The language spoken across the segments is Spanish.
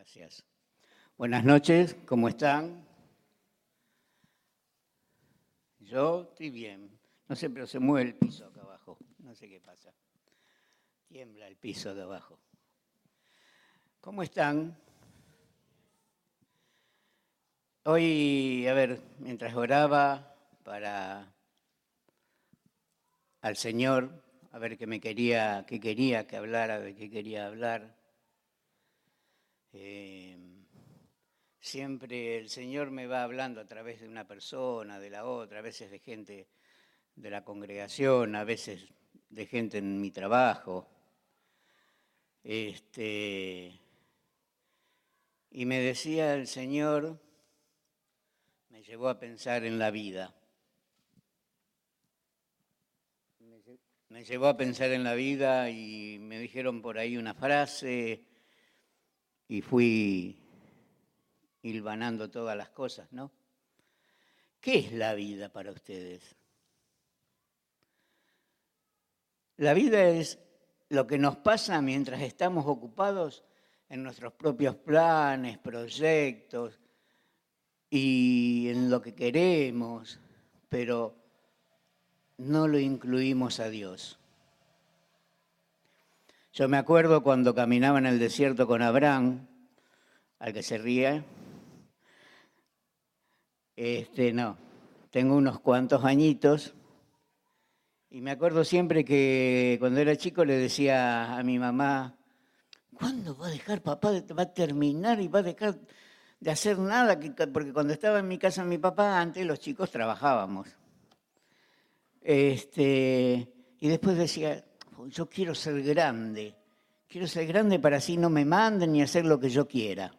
Gracias. Buenas noches, ¿cómo están? Yo estoy bien. No sé, pero se mueve el piso acá abajo. No sé qué pasa. Tiembla el piso de abajo. ¿Cómo están? Hoy, mientras oraba al Señor, a ver qué quería que hablara, de qué quería hablar. Siempre el Señor me va hablando a través de una persona, de la otra, a veces de gente de la congregación, a veces de gente en mi trabajo. Y me decía el Señor, me llevó a pensar en la vida. Me llevó a pensar en la vida y me dijeron por ahí una frase y fui hilvanando todas las cosas, ¿no? ¿Qué es la vida para ustedes? La vida es lo que nos pasa mientras estamos ocupados en nuestros propios planes, proyectos y en lo que queremos, pero no lo incluimos a Dios. Yo me acuerdo cuando caminaba en el desierto con Abraham, al que se ríe. Tengo unos cuantos añitos y me acuerdo siempre que cuando era chico le decía a mi mamá, ¿cuándo va a dejar papá? Va a terminar y va a dejar de hacer nada, porque cuando estaba en mi casa mi papá, antes los chicos trabajábamos. Y después decía, yo quiero ser grande para así no me manden ni hacer lo que yo quiera.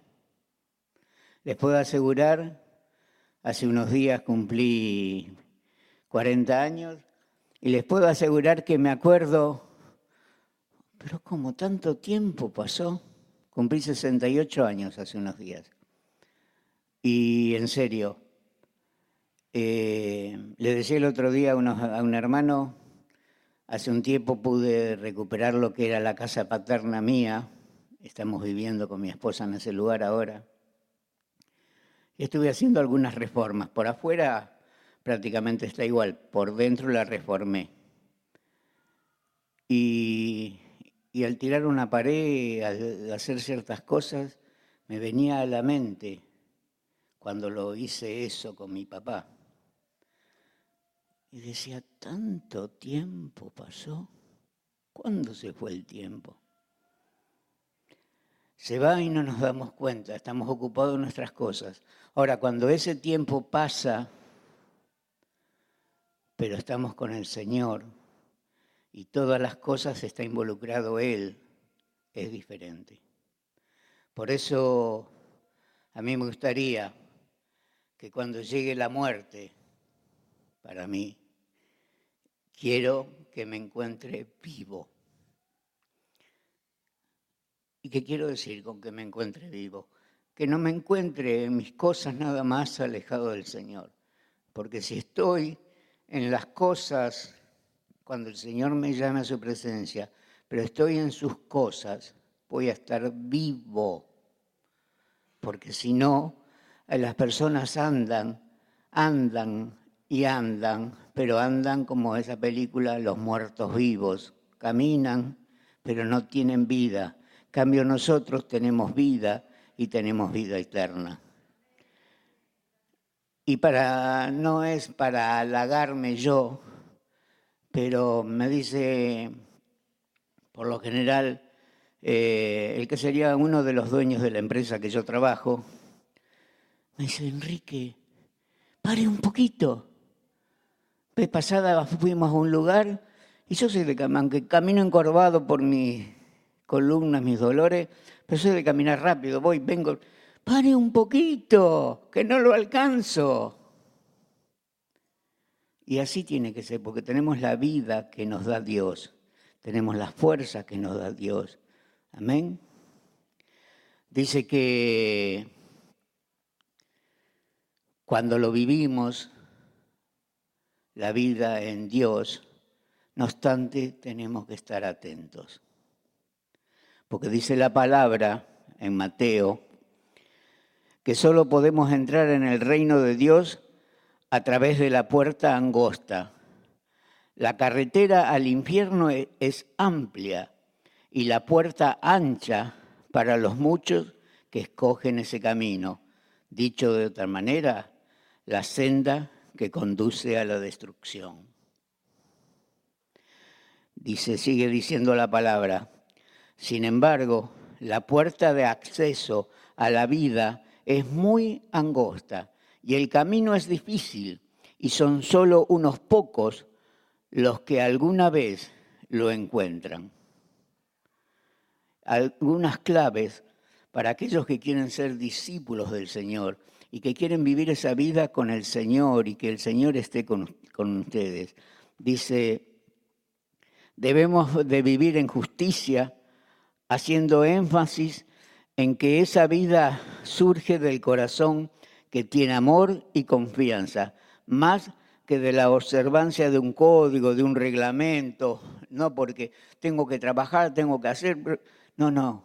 Les puedo asegurar, hace unos días cumplí 40 años y les puedo asegurar que me acuerdo, pero como tanto tiempo pasó, cumplí 68 años hace unos días. Y en serio, le decía el otro día a un hermano, hace un tiempo pude recuperar lo que era la casa paterna mía, estamos viviendo con mi esposa en ese lugar ahora, y estuve haciendo algunas reformas. Por afuera prácticamente está igual, por dentro la reformé. Y al tirar una pared, al hacer ciertas cosas, me venía a la mente cuando lo hice eso con mi papá. Y decía, ¿tanto tiempo pasó? ¿Cuándo se fue el tiempo? Se va y no nos damos cuenta, estamos ocupados en nuestras cosas. Ahora, cuando ese tiempo pasa, pero estamos con el Señor y todas las cosas está involucrado Él, es diferente. Por eso a mí me gustaría que cuando llegue la muerte, para mí, quiero que me encuentre vivo. ¿Y qué quiero decir con que me encuentre vivo? Que no me encuentre en mis cosas nada más alejado del Señor. Porque si estoy en las cosas, cuando el Señor me llame a su presencia, pero estoy en sus cosas, voy a estar vivo. Porque si no, las personas andan, pero andan como esa película, Los muertos vivos. Caminan, pero no tienen vida. En cambio, nosotros tenemos vida y tenemos vida eterna. Y no es para halagarme yo, pero me dice, por lo general, el que sería uno de los dueños de la empresa que yo trabajo, me dice, Enrique, pare un poquito. Vez pasada fuimos a un lugar y yo soy aunque camino encorvado por mis columnas, mis dolores, pero soy de caminar rápido, vengo, pare un poquito, que no lo alcanzo. Y así tiene que ser, porque tenemos la vida que nos da Dios, tenemos la fuerza que nos da Dios. Amén. Dice que cuando lo vivimos, la vida en Dios, no obstante, tenemos que estar atentos. Porque dice la palabra en Mateo, que solo podemos entrar en el reino de Dios a través de la puerta angosta. La carretera al infierno es amplia y la puerta ancha para los muchos que escogen ese camino. Dicho de otra manera, la senda que conduce a la destrucción. Sigue diciendo la palabra. Sin embargo, la puerta de acceso a la vida es muy angosta y el camino es difícil y son solo unos pocos los que alguna vez lo encuentran. Algunas claves para aquellos que quieren ser discípulos del Señor y que quieren vivir esa vida con el Señor y que el Señor esté con ustedes. Dice, debemos de vivir en justicia, haciendo énfasis en que esa vida surge del corazón que tiene amor y confianza, más que de la observancia de un código, de un reglamento, no porque tengo que trabajar, tengo que hacer, no,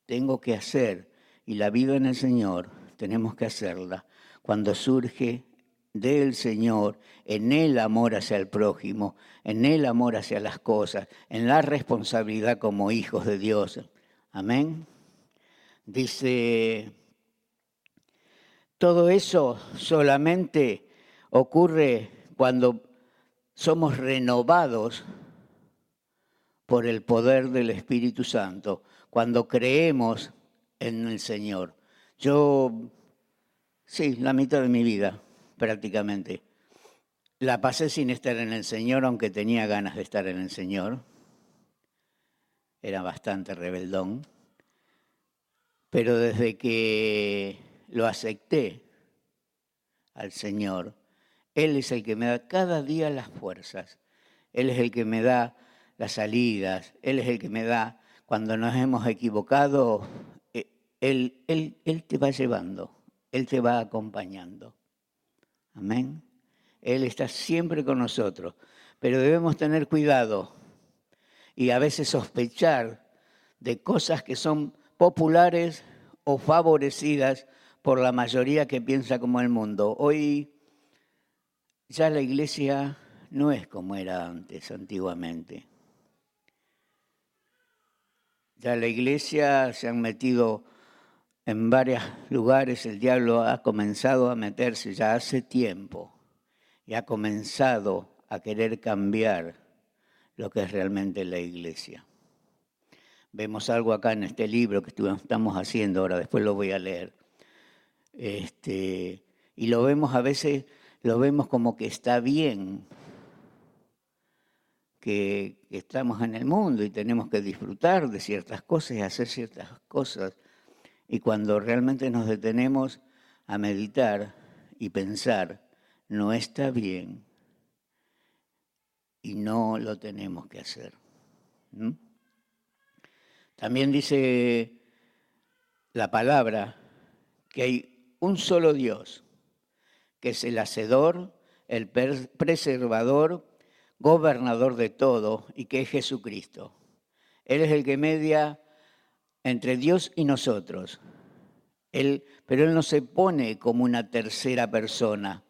tengo que hacer. Y la vida en el Señor tenemos que hacerla cuando surge del Señor, en el amor hacia el prójimo, en el amor hacia las cosas, en la responsabilidad como hijos de Dios. Amén. Dice, todo eso solamente ocurre cuando somos renovados por el poder del Espíritu Santo, cuando creemos en el Señor. Yo, sí, la mitad de mi vida prácticamente la pasé sin estar en el Señor, aunque tenía ganas de estar en el Señor. Era bastante rebeldón. Pero desde que lo acepté al Señor, Él es el que me da cada día las fuerzas. Él es el que me da las salidas. Él es el que me da, cuando nos hemos equivocado, Él te va llevando. Él te va acompañando. Amén. Él está siempre con nosotros. Pero debemos tener cuidado y a veces sospechar de cosas que son populares o favorecidas por la mayoría que piensa como el mundo. Hoy ya la iglesia no es como era antes, antiguamente. Ya la iglesia se han metido en varios lugares, el diablo ha comenzado a meterse ya hace tiempo y ha comenzado a querer cambiar lo que es realmente la iglesia. Vemos algo acá en este libro que estamos haciendo ahora, después lo voy a leer. Y lo vemos a veces, lo vemos como que está bien, que estamos en el mundo y tenemos que disfrutar de ciertas cosas y hacer ciertas cosas. Y cuando realmente nos detenemos a meditar y pensar, no está bien y no lo tenemos que hacer. También dice la palabra que hay un solo Dios, que es el hacedor, el preservador, gobernador de todo, y que es Jesucristo. Él es el que media entre Dios y nosotros. Pero Él no se pone como una tercera persona.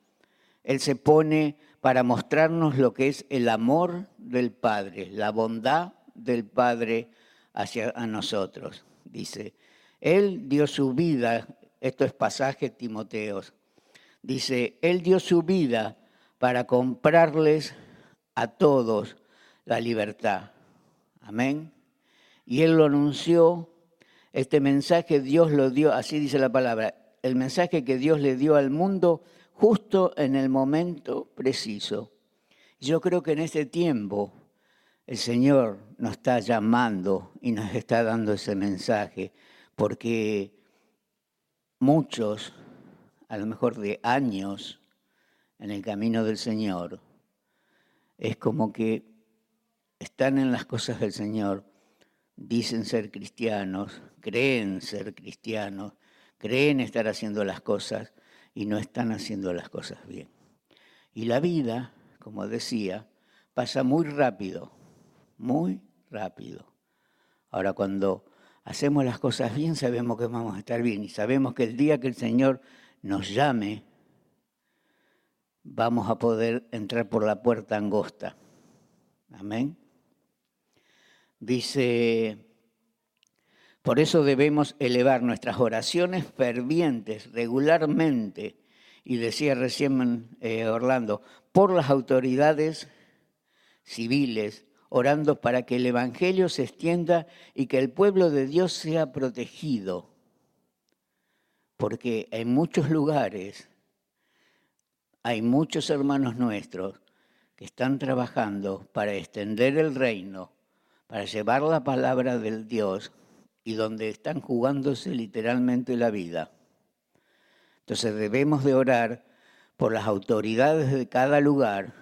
Él se pone para mostrarnos lo que es el amor del Padre, la bondad del Padre hacia nosotros. Dice, Él dio su vida, esto es pasaje Timoteos, dice, Él dio su vida para comprarles a todos la libertad. Amén. Y Él lo anunció, este mensaje Dios lo dio, así dice la palabra, el mensaje que Dios le dio al mundo justo en el momento preciso. Yo creo que en este tiempo el Señor nos está llamando y nos está dando ese mensaje, porque muchos, a lo mejor de años, en el camino del Señor, es como que están en las cosas del Señor, dicen ser cristianos, creen ser cristianos, creen estar haciendo las cosas y no están haciendo las cosas bien. Y la vida, como decía, pasa muy rápido, muy rápido. Ahora, cuando hacemos las cosas bien, sabemos que vamos a estar bien y sabemos que el día que el Señor nos llame, vamos a poder entrar por la puerta angosta. Amén. Dice, por eso debemos elevar nuestras oraciones fervientes regularmente, y decía recién Orlando, por las autoridades civiles, orando para que el Evangelio se extienda y que el pueblo de Dios sea protegido. Porque en muchos lugares hay muchos hermanos nuestros que están trabajando para extender el reino, para llevar la palabra del Dios y donde están jugándose literalmente la vida. Entonces debemos de orar por las autoridades de cada lugar,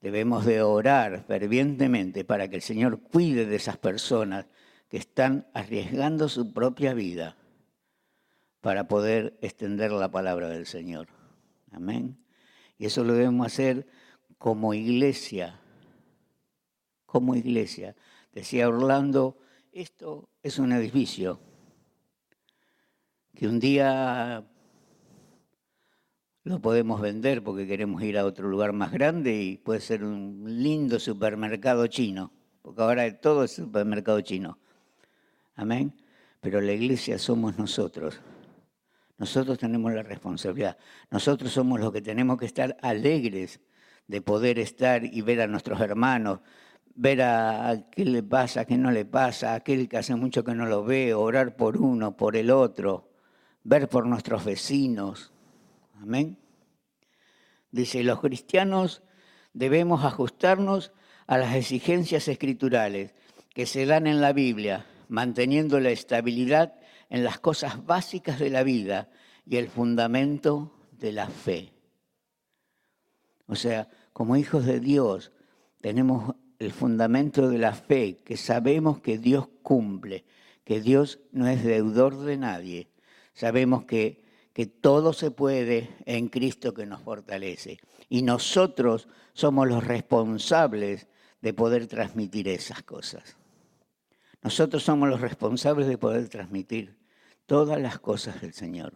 debemos de orar fervientemente para que el Señor cuide de esas personas que están arriesgando su propia vida para poder extender la palabra del Señor. Amén. Y eso lo debemos hacer como iglesia. Como iglesia. Decía Orlando, esto es un edificio que un día lo podemos vender porque queremos ir a otro lugar más grande y puede ser un lindo supermercado chino, porque ahora todo es supermercado chino. Amén. Pero la iglesia somos nosotros. Nosotros tenemos la responsabilidad. Nosotros somos los que tenemos que estar alegres de poder estar y ver a nuestros hermanos, ver a qué le pasa, qué no le pasa, a aquel que hace mucho que no lo ve, orar por uno, por el otro, ver por nuestros vecinos. Amén. Dice, los cristianos debemos ajustarnos a las exigencias escriturales que se dan en la Biblia, manteniendo la estabilidad en las cosas básicas de la vida y el fundamento de la fe. O sea, como hijos de Dios, tenemos el fundamento de la fe, que sabemos que Dios cumple, que Dios no es deudor de nadie. Sabemos que todo se puede en Cristo que nos fortalece. Y nosotros somos los responsables de poder transmitir esas cosas. Nosotros somos los responsables de poder transmitir todas las cosas del Señor.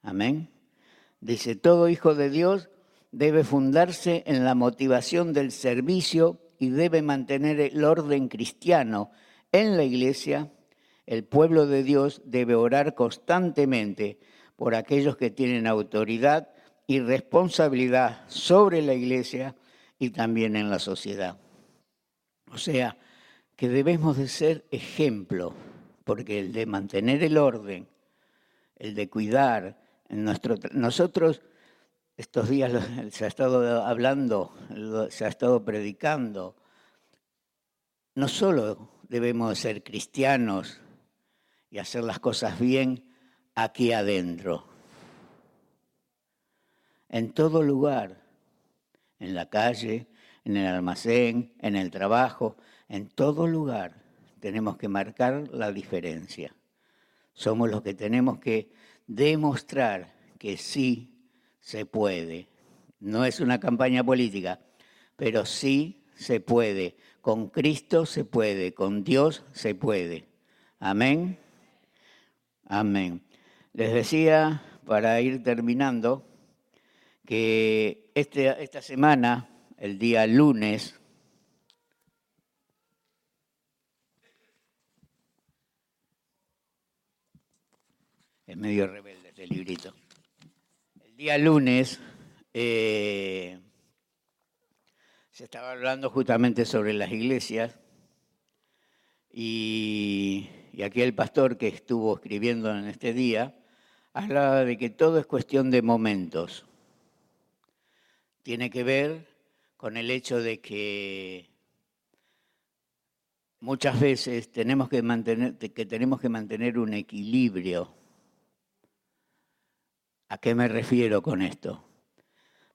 Amén. Dice, todo hijo de Dios debe fundarse en la motivación del servicio y debe mantener el orden cristiano en la iglesia. El pueblo de Dios debe orar constantemente por aquellos que tienen autoridad y responsabilidad sobre la iglesia y también en la sociedad. O sea, que debemos de ser ejemplo, porque el de mantener el orden, el de cuidar, nosotros estos días se ha estado hablando, se ha estado predicando, no solo debemos ser cristianos y hacer las cosas bien aquí adentro, en todo lugar, en la calle, en el almacén, en el trabajo, en todo lugar tenemos que marcar la diferencia. Somos los que tenemos que demostrar que sí se puede. No es una campaña política, pero sí se puede. Con Cristo se puede, con Dios se puede. Amén. Amén. Les decía, para ir terminando, que esta semana, el día lunes, es medio rebelde este librito, el día lunes se estaba hablando justamente sobre las iglesias y aquí el pastor que estuvo escribiendo en este día hablaba de que todo es cuestión de momentos. Tiene que ver con el hecho de que muchas veces tenemos que mantener un equilibrio. ¿A qué me refiero con esto?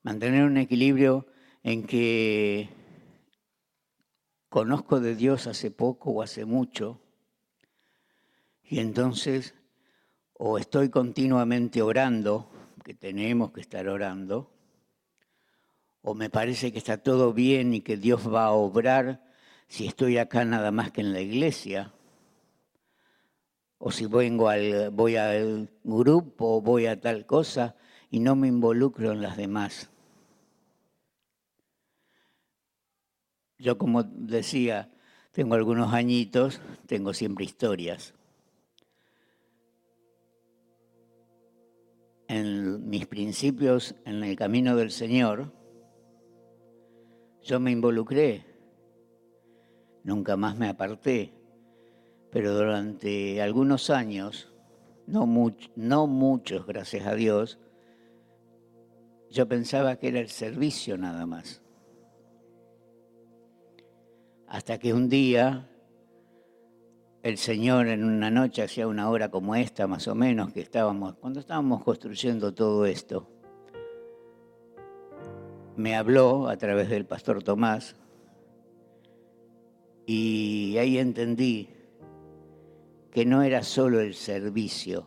Mantener un equilibrio en que conozco de Dios hace poco o hace mucho y entonces o estoy continuamente orando, que tenemos que estar orando, o me parece que está todo bien y que Dios va a obrar si estoy acá nada más que en la iglesia. o si voy al grupo, voy a tal cosa y no me involucro en las demás. Yo, como decía, tengo algunos añitos, tengo siempre historias. En mis principios en el camino del Señor, yo me involucré, nunca más me aparté, pero durante algunos años, no muchos, gracias a Dios, yo pensaba que era el servicio nada más. Hasta que un día el Señor, en una noche, hacía una hora como esta más o menos, cuando estábamos construyendo todo esto, me habló a través del pastor Tomás y ahí entendí que no era solo el servicio.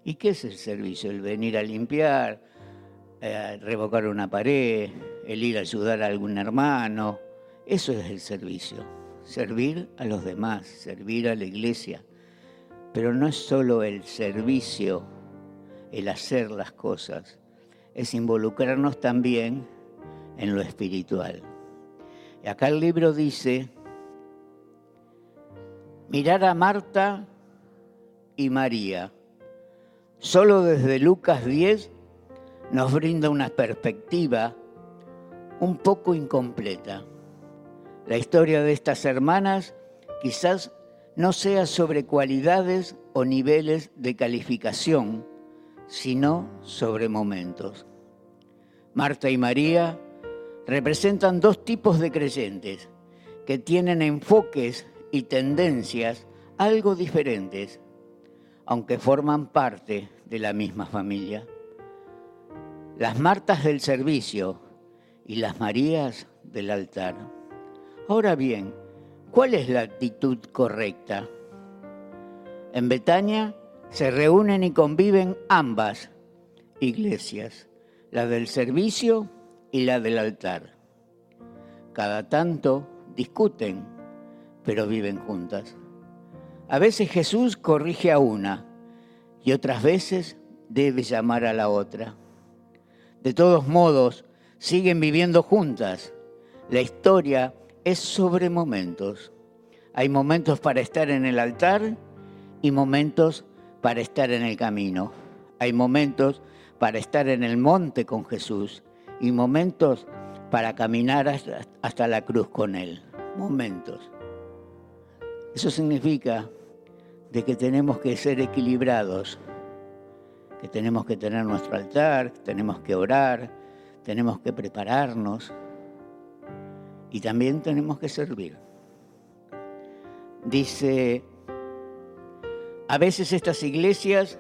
¿Y qué es el servicio? El venir a limpiar, revocar una pared, el ir a ayudar a algún hermano. Eso es el servicio. Servir a los demás, servir a la iglesia. Pero no es solo el servicio, el hacer las cosas. Es involucrarnos también en lo espiritual. Y acá el libro dice: mirar a Marta y María. Solo desde Lucas 10 nos brinda una perspectiva un poco incompleta. La historia de estas hermanas quizás no sea sobre cualidades o niveles de calificación, sino sobre momentos. Marta y María representan dos tipos de creyentes que tienen enfoques y tendencias algo diferentes, aunque forman parte de la misma familia. Las Martas del servicio y las Marías del altar. Ahora bien, ¿cuál es la actitud correcta? En Betania se reúnen y conviven ambas iglesias, la del servicio y la del altar. Cada tanto discuten, pero viven juntas. A veces Jesús corrige a una y otras veces debe llamar a la otra. De todos modos, siguen viviendo juntas. La historia es sobre momentos. Hay momentos para estar en el altar y momentos para estar en el camino. Hay momentos para estar en el monte con Jesús y momentos para caminar hasta la cruz con Él. Momentos. Eso significa de que tenemos que ser equilibrados, que tenemos que tener nuestro altar, que tenemos que orar, tenemos que prepararnos y también tenemos que servir. Dice, a veces estas iglesias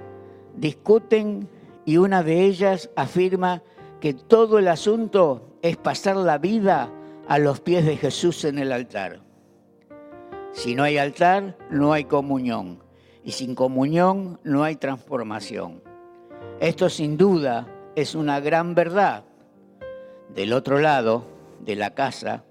discuten y una de ellas afirma que todo el asunto es pasar la vida a los pies de Jesús en el altar. Si no hay altar, no hay comunión. Y sin comunión no hay transformación. Esto sin duda es una gran verdad. Del otro lado de la casa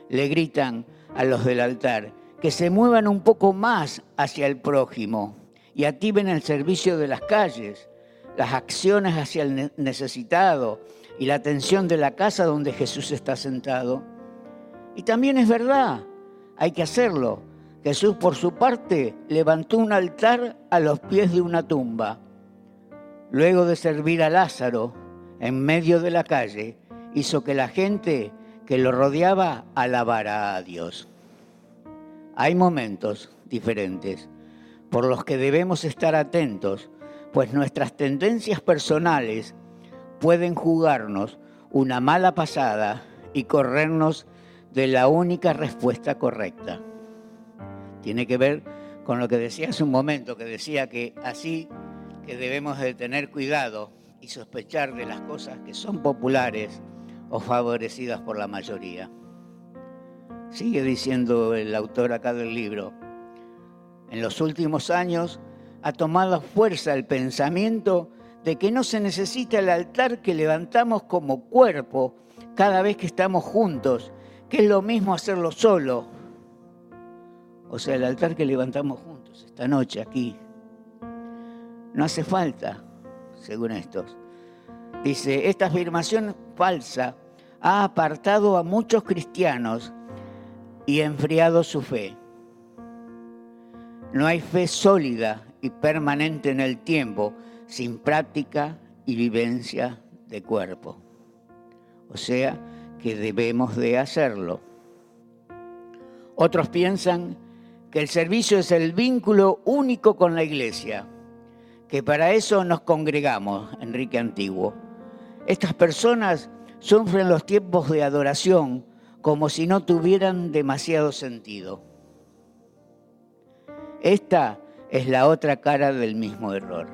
le gritan a los del altar que se muevan un poco más hacia el prójimo y activen el servicio de las calles, las acciones hacia el necesitado y la atención de la casa donde Jesús está sentado. Y también es verdad, hay que hacerlo. Jesús, por su parte, levantó un altar a los pies de una tumba. Luego de servir a Lázaro en medio de la calle, hizo que la gente que lo rodeaba alabara a Dios. Hay momentos diferentes por los que debemos estar atentos, pues nuestras tendencias personales pueden jugarnos una mala pasada y corrernos de la única respuesta correcta. Tiene que ver con lo que decía hace un momento, que decía que así que debemos de tener cuidado y sospechar de las cosas que son populares o favorecidas por la mayoría. Sigue diciendo el autor acá del libro, en los últimos años ha tomado fuerza el pensamiento de que no se necesita el altar que levantamos como cuerpo cada vez que estamos juntos, que es lo mismo hacerlo solo. O sea, el altar que levantamos juntos esta noche aquí, No hace falta, según estos. Dice, esta afirmación falsa ha apartado a muchos cristianos y enfriado su fe. No hay fe sólida y permanente en el tiempo sin práctica y vivencia de cuerpo. O sea, que debemos de hacerlo. Otros piensan que el servicio es el vínculo único con la iglesia, que para eso nos congregamos, Enrique Antiguo. Estas personas sufren los tiempos de adoración como si no tuvieran demasiado sentido. Esta es la otra cara del mismo error.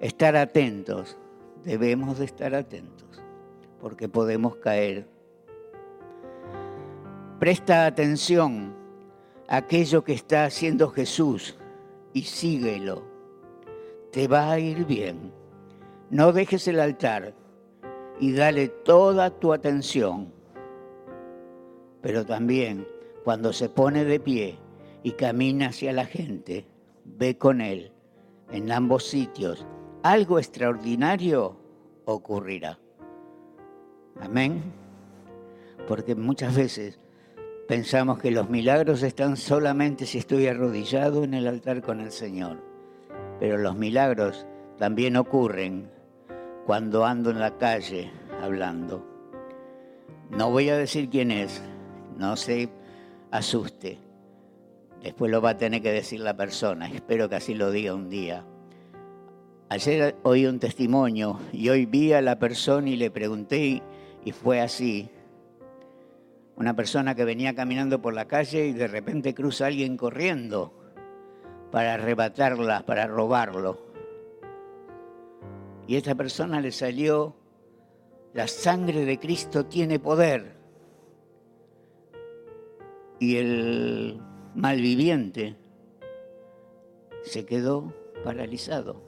Estar atentos, debemos de estar atentos, porque podemos caer. Presta atención a aquello que está haciendo Jesús y síguelo. Te va a ir bien. No dejes el altar y dale toda tu atención. Pero también, cuando se pone de pie y camina hacia la gente, ve con él. En ambos sitios, algo extraordinario ocurrirá. Amén. Porque muchas veces pensamos que los milagros están solamente si estoy arrodillado en el altar con el Señor. Pero los milagros también ocurren cuando ando en la calle hablando. No voy a decir quién es, no se asuste. Después lo va a tener que decir la persona, espero que así lo diga un día. Ayer oí un testimonio y hoy vi a la persona y le pregunté y fue así. Una persona que venía caminando por la calle y de repente cruza a alguien corriendo para arrebatarla, para robarlo. Y a esta persona le salió, la sangre de Cristo tiene poder. Y el malviviente se quedó paralizado.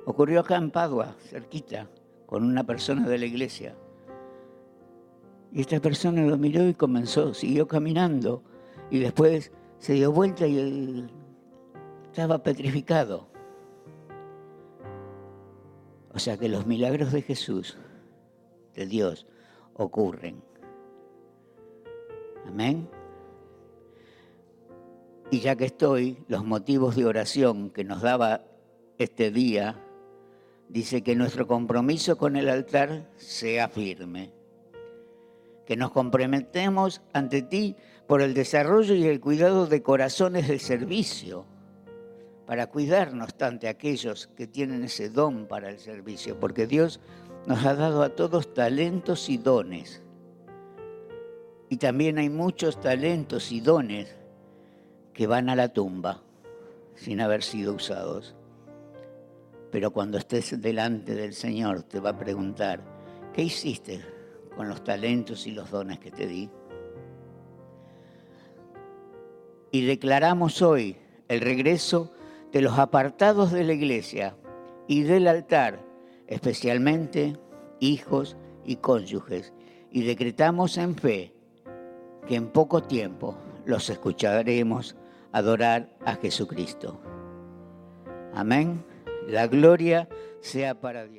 Ocurrió acá en Padua, cerquita, con una persona de la iglesia. Y esta persona lo miró y siguió caminando. Y después se dio vuelta y él estaba petrificado. O sea que los milagros de Jesús, de Dios, ocurren. Amén. Y ya que estoy, los motivos de oración que nos daba este día, dice que nuestro compromiso con el altar sea firme. Que nos comprometemos ante ti por el desarrollo y el cuidado de corazones de servicio, para cuidarnos ante aquellos que tienen ese don para el servicio, porque Dios nos ha dado a todos talentos y dones. Y también hay muchos talentos y dones que van a la tumba sin haber sido usados. Pero cuando estés delante del Señor te va a preguntar, ¿qué hiciste con los talentos y los dones que te di? Y declaramos hoy el regreso de los apartados de la iglesia y del altar, especialmente hijos y cónyuges, y decretamos en fe que en poco tiempo los escucharemos adorar a Jesucristo. Amén. La gloria sea para Dios.